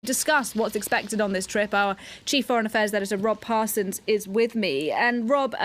Discuss what's expected on this trip. Our Chief Foreign Affairs Editor, Rob Parsons, is with me. And Rob,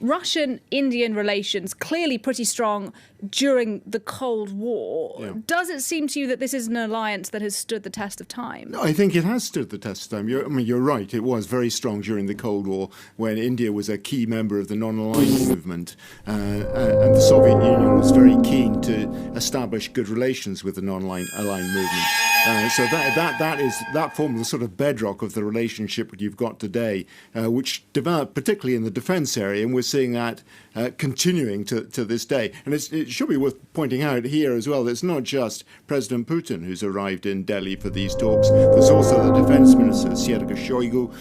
Russian-Indian relations clearly pretty strong during the Cold War. Yeah. Does it seem to you that this is an alliance that has stood the test of time? No, I think it has stood the test of time. You're right. It was very strong during the Cold War when India was a key member of the non-aligned movement, and the Soviet Union was very keen to establish good relations with the non-aligned movement. So that formed the sort of bedrock of the relationship that you've got today, which developed particularly in the defence area, and we're seeing that continuing to this day. And it should be worth pointing out here as well that it's not just President Putin who's arrived in Delhi for these talks. There's also the Defence Minister, Sergei Shoigu,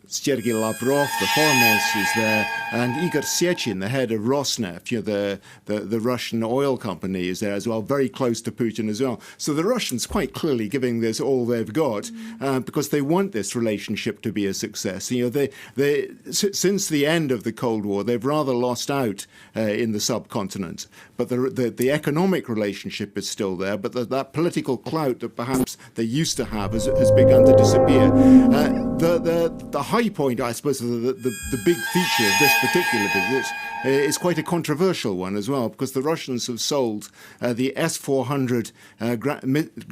Sergei Lavrov, the foreign minister, is there, and Igor Sechin, the head of Rosneft, the Russian oil company, is there as well, very close to Putin as well. So the Russians quite clearly giving this all they've got because they want this relationship to be a success. Since the end of the Cold War, they've rather lost out in the subcontinent. But the economic relationship is still there, but that political clout that perhaps they used to have has begun to disappear. The high point, I suppose, the big feature of this particular visit is quite a controversial one as well, because the Russians have sold the S-400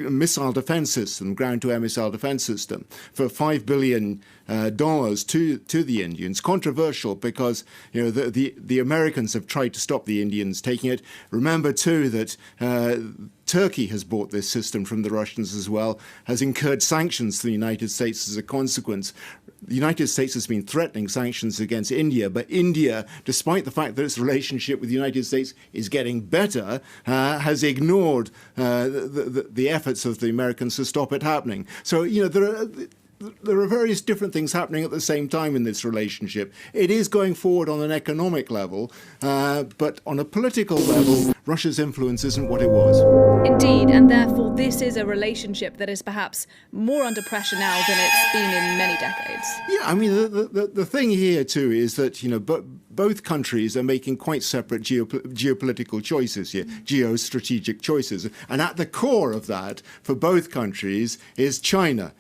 missile defense system, ground-to-air missile defense system, for $5 billion to the Indians. Controversial because the Americans have tried to stop the Indians taking it. Remember too that Turkey has bought this system from the Russians as well, has incurred sanctions to the United States as a consequence. The United States has been threatening sanctions against India, but India, despite the fact that its relationship with the United States is getting better, has ignored the efforts of the Americans to stop it happening. So, there are various different things happening at the same time in this relationship. It is going forward on an economic level, but on a political level, Russia's influence isn't what it was. Indeed, and therefore this is a relationship that is perhaps more under pressure now than it's been in many decades. Yeah, I mean, the thing here too is that, both countries are making quite separate geopolitical choices here, geostrategic choices. And at the core of that, for both countries, is China.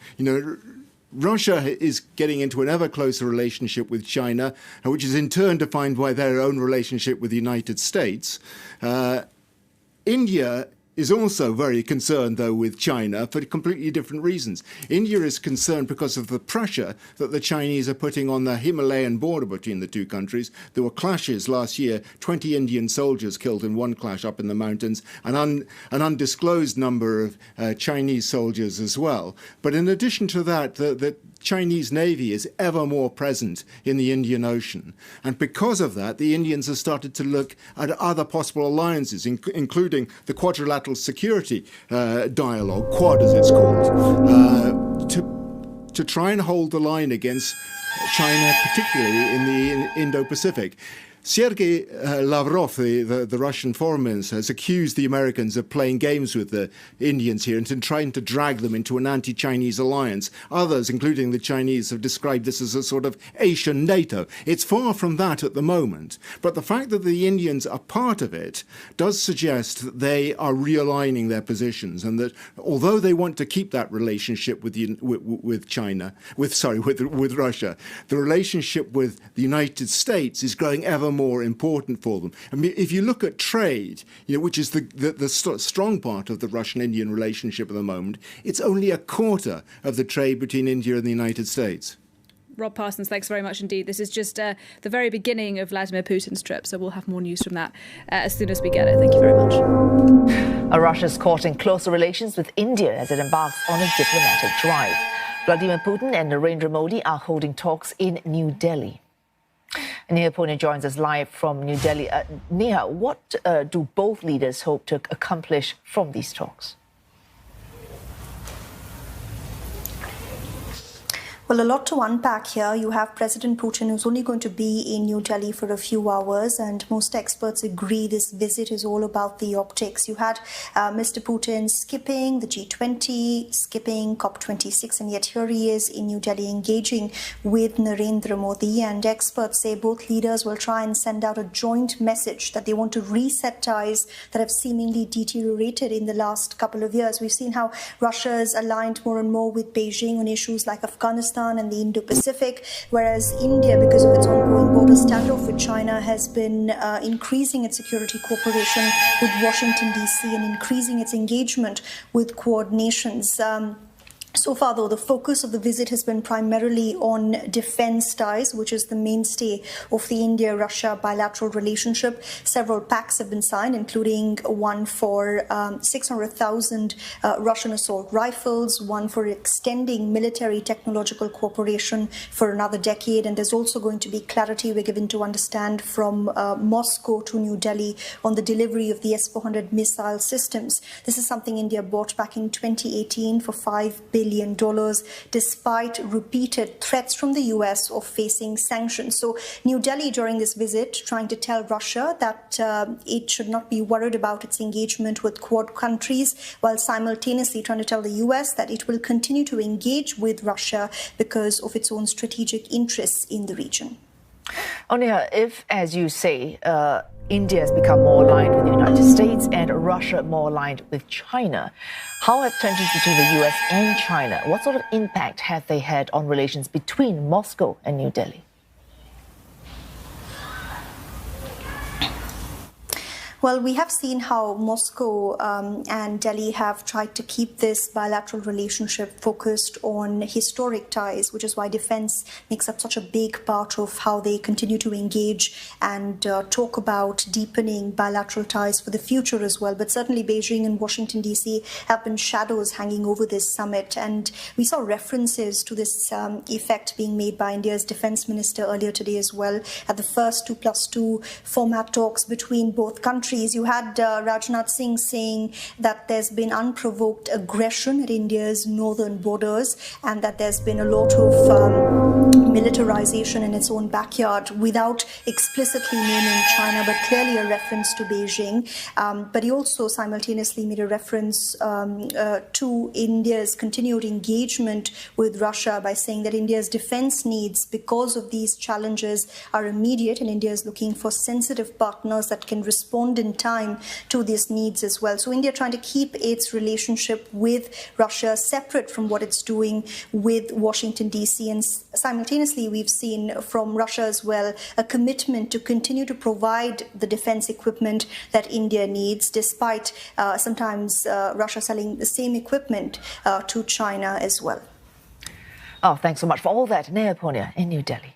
Russia is getting into an ever closer relationship with China, which is in turn defined by their own relationship with the United States. India is also very concerned, though, with China for completely different reasons. India is concerned because of the pressure that the Chinese are putting on the Himalayan border between the two countries. There were clashes last year, 20 Indian soldiers killed in one clash up in the mountains, and an undisclosed number of Chinese soldiers as well. But in addition to that, the Chinese Navy is ever more present in the Indian Ocean. And because of that, the Indians have started to look at other possible alliances, including the Quadrilateral Security Dialogue, Quad as it's called, to try and hold the line against China, particularly in the Indo-Pacific. Sergei Lavrov, the Russian foreign minister, has accused the Americans of playing games with the Indians here and trying to drag them into an anti-Chinese alliance. Others, including the Chinese, have described this as a sort of Asian NATO. It's far from that at the moment. But the fact that the Indians are part of it does suggest that they are realigning their positions, and that although they want to keep that relationship with Russia, the relationship with the United States is growing ever more important for them. I mean, if you look at trade, which is the strong part of the Russian-Indian relationship at the moment, it's only a quarter of the trade between India and the United States. Rob Parsons, thanks very much indeed. This is just the very beginning of Vladimir Putin's trip, so we'll have more news from that as soon as we get it. Thank you very much. Russia's courting closer relations with India as it embarks on a diplomatic drive. Vladimir Putin and Narendra Modi are holding talks in New Delhi. Neha Pune joins us live from New Delhi. Neha, what do both leaders hope to accomplish from these talks? Well, a lot to unpack here. You have President Putin, who's only going to be in New Delhi for a few hours, and most experts agree this visit is all about the optics. You had Mr. Putin skipping the G20, skipping COP26, and yet here he is in New Delhi engaging with Narendra Modi. And experts say both leaders will try and send out a joint message that they want to reset ties that have seemingly deteriorated in the last couple of years. We've seen how Russia is aligned more and more with Beijing on issues like Afghanistan and the Indo-Pacific, whereas India, because of its ongoing border standoff with China, has been increasing its security cooperation with Washington, D.C. and increasing its engagement with Quad nations. So far, though, the focus of the visit has been primarily on defense ties, which is the mainstay of the India-Russia bilateral relationship. Several pacts have been signed, including one for 600,000 Russian assault rifles, one for extending military technological cooperation for another decade. And there's also going to be clarity we're given to understand from Moscow to New Delhi on the delivery of the S-400 missile systems. This is something India bought back in 2018 for $5 billion, despite repeated threats from the US of facing sanctions. So New Delhi during this visit trying to tell Russia that it should not be worried about its engagement with Quad countries, while simultaneously trying to tell the US that it will continue to engage with Russia because of its own strategic interests in the region. Onia, if, as you say, India has become more aligned with the United States and Russia more aligned with China, how have tensions between the US and China, what sort of impact have they had on relations between Moscow and New Delhi? Well, we have seen how Moscow and Delhi have tried to keep this bilateral relationship focused on historic ties, which is why defense makes up such a big part of how they continue to engage and talk about deepening bilateral ties for the future as well. But certainly Beijing and Washington, D.C. have been shadows hanging over this summit. And we saw references to this effect being made by India's defense minister earlier today as well at the first 2+2 format talks between both countries. You had Rajnath Singh saying that there's been unprovoked aggression at India's northern borders and that there's been a lot of militarization in its own backyard without explicitly naming China, but clearly a reference to Beijing. But he also simultaneously made a reference to India's continued engagement with Russia by saying that India's defense needs, because of these challenges, are immediate, and India is looking for sensitive partners that can respond in time to these needs as well. So India trying to keep its relationship with Russia separate from what it's doing with Washington, D.C. And simultaneously, we've seen from Russia as well a commitment to continue to provide the defense equipment that India needs, despite sometimes Russia selling the same equipment to China as well. Oh, thanks so much for all that, Neha Punia in New Delhi.